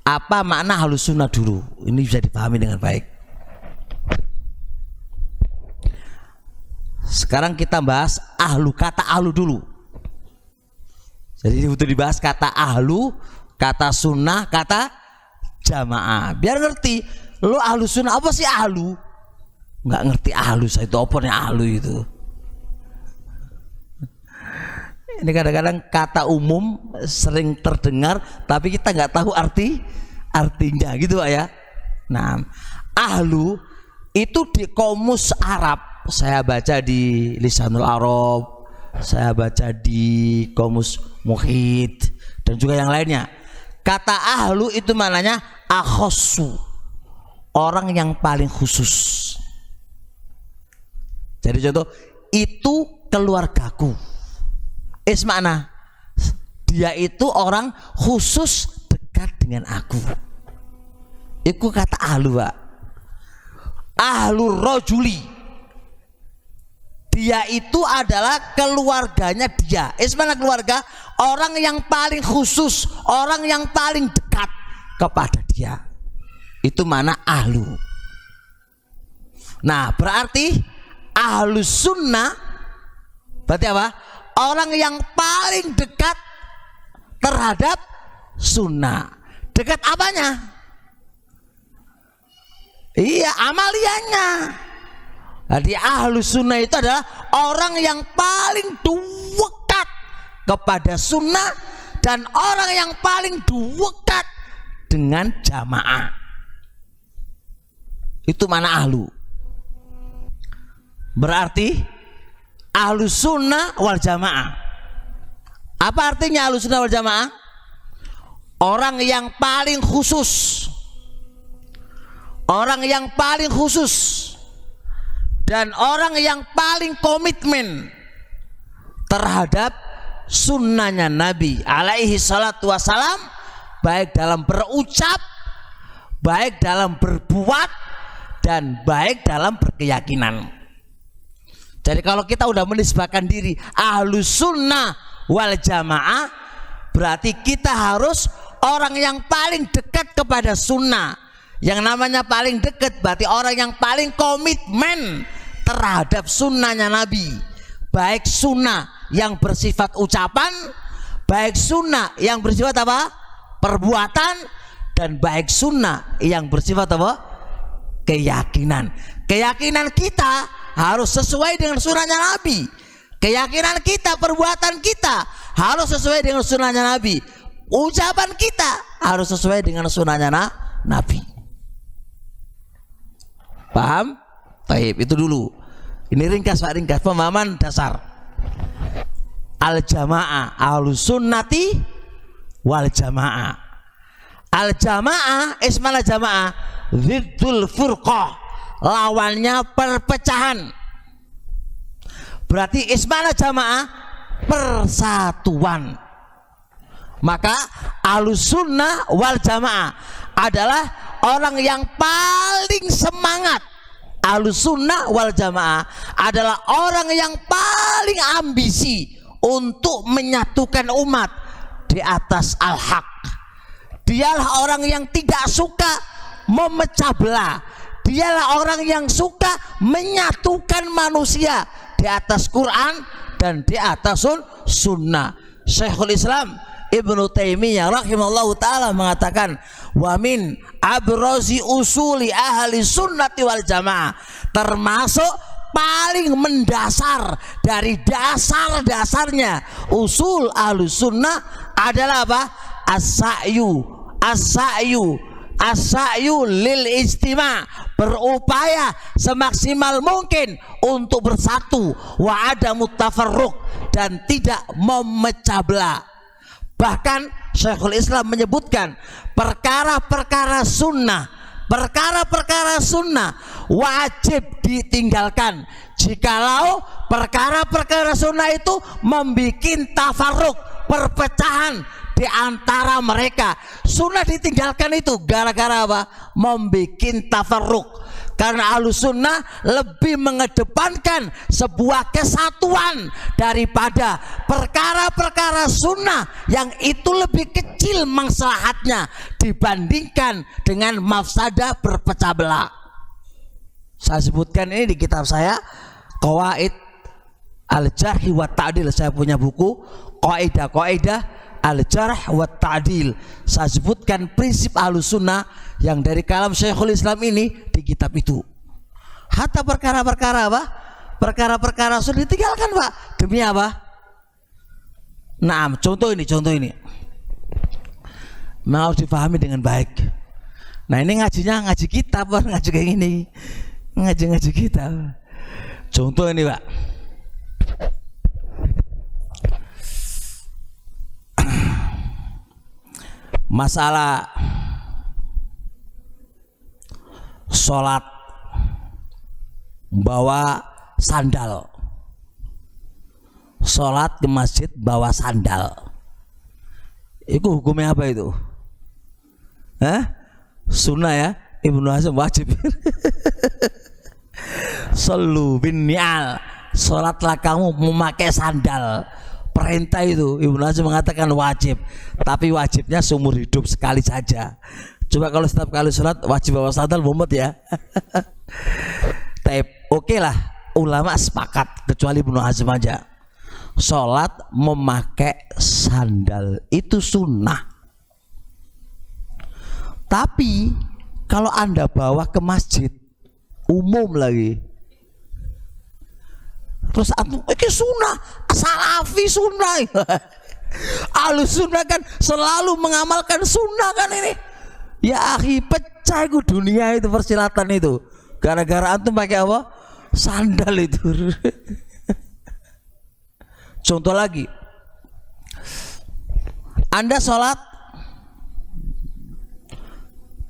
Apa makna ahlus sunnah dulu? Ini bisa dipahami dengan baik. Sekarang kita bahas kata ahlu dulu. Jadi butuh dibahas kata ahlu, kata sunnah, kata jamaah. Biar ngerti, lo ahlu sunnah apa sih ahlu? Nggak ngerti ahlu, saya itu apa nih ahlu itu? Ini kadang-kadang kata umum sering terdengar, tapi kita nggak tahu artinya gitu Pak ya. Nah, ahlu itu di Kamus Arab, saya baca di Lisanul Arab, saya baca di Kamus Muhit dan juga yang lainnya. Kata ahlu itu maknanya akhossu, orang yang paling khusus. Jadi contoh, itu keluargaku. Makna dia itu orang khusus dekat dengan aku. Itu kata ahlu Pak. Ahlur rojuli, dia itu adalah keluarganya dia. Mana keluarga? Orang yang paling khusus, orang yang paling dekat kepada dia. Itu mana ahlu. Nah berarti ahlus sunnah berarti apa? Orang yang paling dekat terhadap sunnah. Dekat apanya? Iya, amaliannya. Jadi ahlus sunnah itu adalah orang yang paling dekat kepada sunnah dan orang yang paling dekat dengan jamaah. Itu mana ahlu. Berarti ahlus sunnah wal jamaah. Apa artinya ahlus sunnah wal jamaah? Orang yang paling khusus, orang yang paling khusus dan orang yang paling komitmen terhadap sunnahnya Nabi alaihi salatu wassalam, baik dalam berucap, baik dalam berbuat, dan baik dalam berkeyakinan. Jadi kalau kita udah menisbahkan diri ahlus sunnah wal jamaah, berarti kita harus orang yang paling dekat kepada sunnah. Yang namanya paling dekat berarti orang yang paling komitmen terhadap sunnahnya Nabi. Baik sunnah yang bersifat ucapan, baik sunnah yang bersifat apa? Perbuatan, dan baik sunnah yang bersifat apa? Keyakinan. Keyakinan kita harus sesuai dengan sunnahnya Nabi. Keyakinan kita, perbuatan kita harus sesuai dengan sunnahnya Nabi. Ucapan kita harus sesuai dengan sunnahnya Nabi. Paham? Baik, itu dulu. Ini ringkas Pak, ringkas pemahaman dasar. Al-jamaah, ahlus sunnati wal jamaah. Al-jamaah, ismana jamaah, ziddul furqah, lawannya perpecahan. Berarti ismana jamaah, persatuan. Maka ahlus sunnah wal jamaah adalah orang yang paling semangat. Ahlus sunnah wal jamaah adalah orang yang paling ambisi untuk menyatukan umat di atas al-haq. Dialah orang yang tidak suka memecah belah. Dialah orang yang suka menyatukan manusia di atas Quran dan di atas sunnah. Syekhul Islam Ibnu Taimiyah rahimahullahu ta'ala mengatakan, wa min abrazi usuli ahli sunnati wal jamaah, termasuk paling mendasar dari dasar-dasarnya usul ahli sunnah adalah apa? As-sa'yu lil ijtima', berupaya semaksimal mungkin untuk bersatu, wa adamut tafarruq, dan tidak memecah belah. Bahkan Syekhul Islam menyebutkan perkara-perkara sunnah wajib ditinggalkan jikalau perkara-perkara sunnah itu membuat tafarruq, perpecahan di antara mereka. Sunnah ditinggalkan itu gara-gara apa? Membuat tafarruq. Karena Ahlus Sunnah lebih mengedepankan sebuah kesatuan daripada perkara-perkara sunnah yang itu lebih kecil maslahatnya dibandingkan dengan mafsadah berpecah belah. Saya sebutkan ini di kitab saya, Qawaid Al-Jarh wa Ta'dil. Saya punya buku Qaidah Al-Jarh wa Ta'dil. Saya sebutkan prinsip Ahlus Sunnah yang dari kalam Syekhul Islam ini di kitab itu. Hatta perkara-perkara apa? Perkara-perkara sudah ditinggalkan, Pak. Demi apa? Nah, contoh ini. Mau dipahami dengan baik. Nah, ini ngajinya ngaji kitab, ngaji kayak gini. Ngaji kitab. Contoh ini, Pak. Masalah sholat bawa sandal, sholat ke masjid bawa sandal, itu hukumnya apa itu? Sunnah ya, Ibnu Hazm wajib. Sallu bin ni'al, sholatlah kamu memakai sandal. Perintah itu Ibnu Hazm mengatakan wajib, tapi wajibnya seumur hidup sekali saja. Coba kalau setiap kali sholat wajib bawa sandal, mumet ya. Oke lah, ulama sepakat kecuali Ibnu Hazm aja. Sholat memakai sandal itu sunnah. Tapi kalau Anda bawa ke masjid umum lagi, terus antum ini sunnah, salafi sunnah. Ahlus Sunnah kan selalu mengamalkan sunnah kan ini. Ya akhi, pecah itu dunia itu, persilatan itu. Gara-gara antum pakai apa? Sandal itu. Contoh lagi, Anda sholat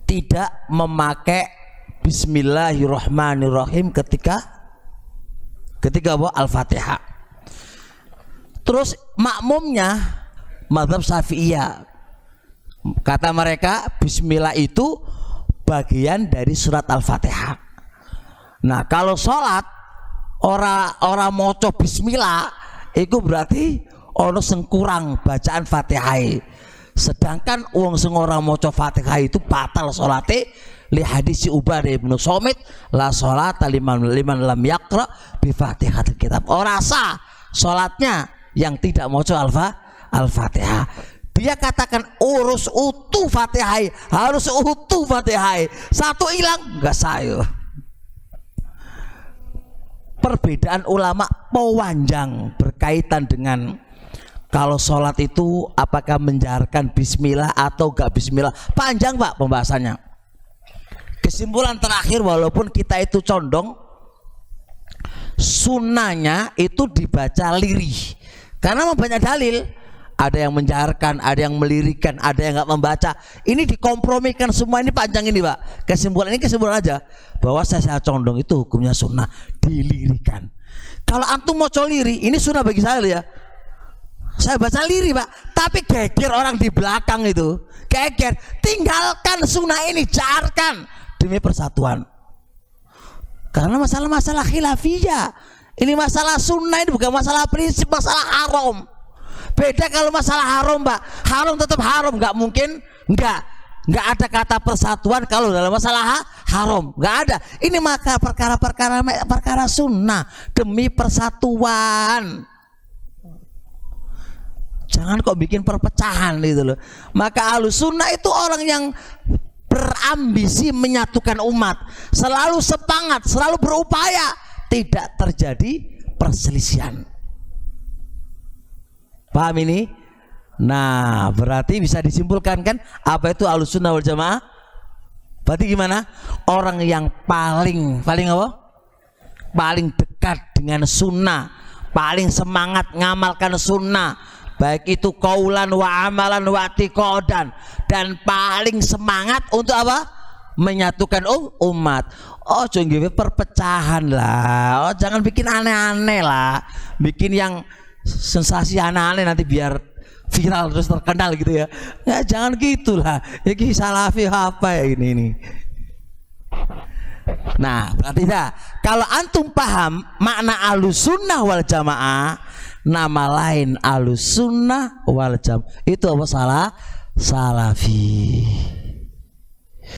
tidak memakai Bismillahirrahmanirrahim ketika apa? Al-Fatihah. Terus makmumnya mazhab Syafi'iyah, kata mereka Bismillah itu bagian dari surat Al-Fatihah. Nah, kalau sholat orang moco Bismillah itu berarti ono sing kurang bacaan Fatihah. Sedangkan wong sing ora maca Fatihah itu batal salate, li hadis Ubadah bin Samit, la sholata liman lam yaqra bi Fatihatil kitab. Ora sah salatnya yang tidak maca Al-Fatihah. Dia katakan urus utuh Fatihah, harus utuh Fatihah. Satu hilang enggak sah. Perbedaan ulama pewanjang berkaitan dengan kalau sholat itu apakah menjaharkan bismillah atau enggak bismillah. Panjang Pak pembahasannya. Kesimpulan terakhir, walaupun kita itu condong sunnahnya itu dibaca lirih, karena memang banyak dalil. Ada yang menjaharkan, ada yang melirikan, ada yang nggak membaca. Ini dikompromikan semua, ini panjang ini Pak. Kesimpulan aja bahwa saya condong itu hukumnya sunnah dilirikan. Kalau antum mau liri, ini sunnah bagi saya ya. Saya baca liri Pak, tapi geger orang di belakang itu, geger. Tinggalkan sunnah ini, jaharkan demi persatuan. Karena masalah-masalah khilafiyah, ini masalah sunnah, ini bukan masalah prinsip, masalah haram. Beda kalau masalah haram Pak, haram tetap haram, nggak mungkin nggak ada kata persatuan kalau dalam masalah haram, nggak ada. Ini maka perkara sunnah demi persatuan. Jangan kok bikin perpecahan gitu loh. Maka Ahlus Sunnah itu orang yang berambisi menyatukan umat, selalu semangat, selalu berupaya tidak terjadi perselisihan. Paham ini? Nah, berarti bisa disimpulkan kan apa itu Ahlus Sunnah wal Jamaah? Berarti gimana? Orang yang paling apa? Paling dekat dengan sunnah, paling semangat ngamalkan sunnah, baik itu qaulan wa amalan wa i'tiqadan, dan paling semangat untuk apa? Menyatukan umat. Oh, jangan perpecahan lah. Oh, jangan bikin aneh-aneh lah. Bikin yang sensasi aneh-aneh nanti biar viral terus terkenal gitu ya. Nggak, jangan gitulah. Ini salafi apa ya ini. Nah, berarti kalau antum paham makna Ahlussunnah wal Jamaah, nama lain Ahlussunnah wal Jamaah itu apa? Salafi.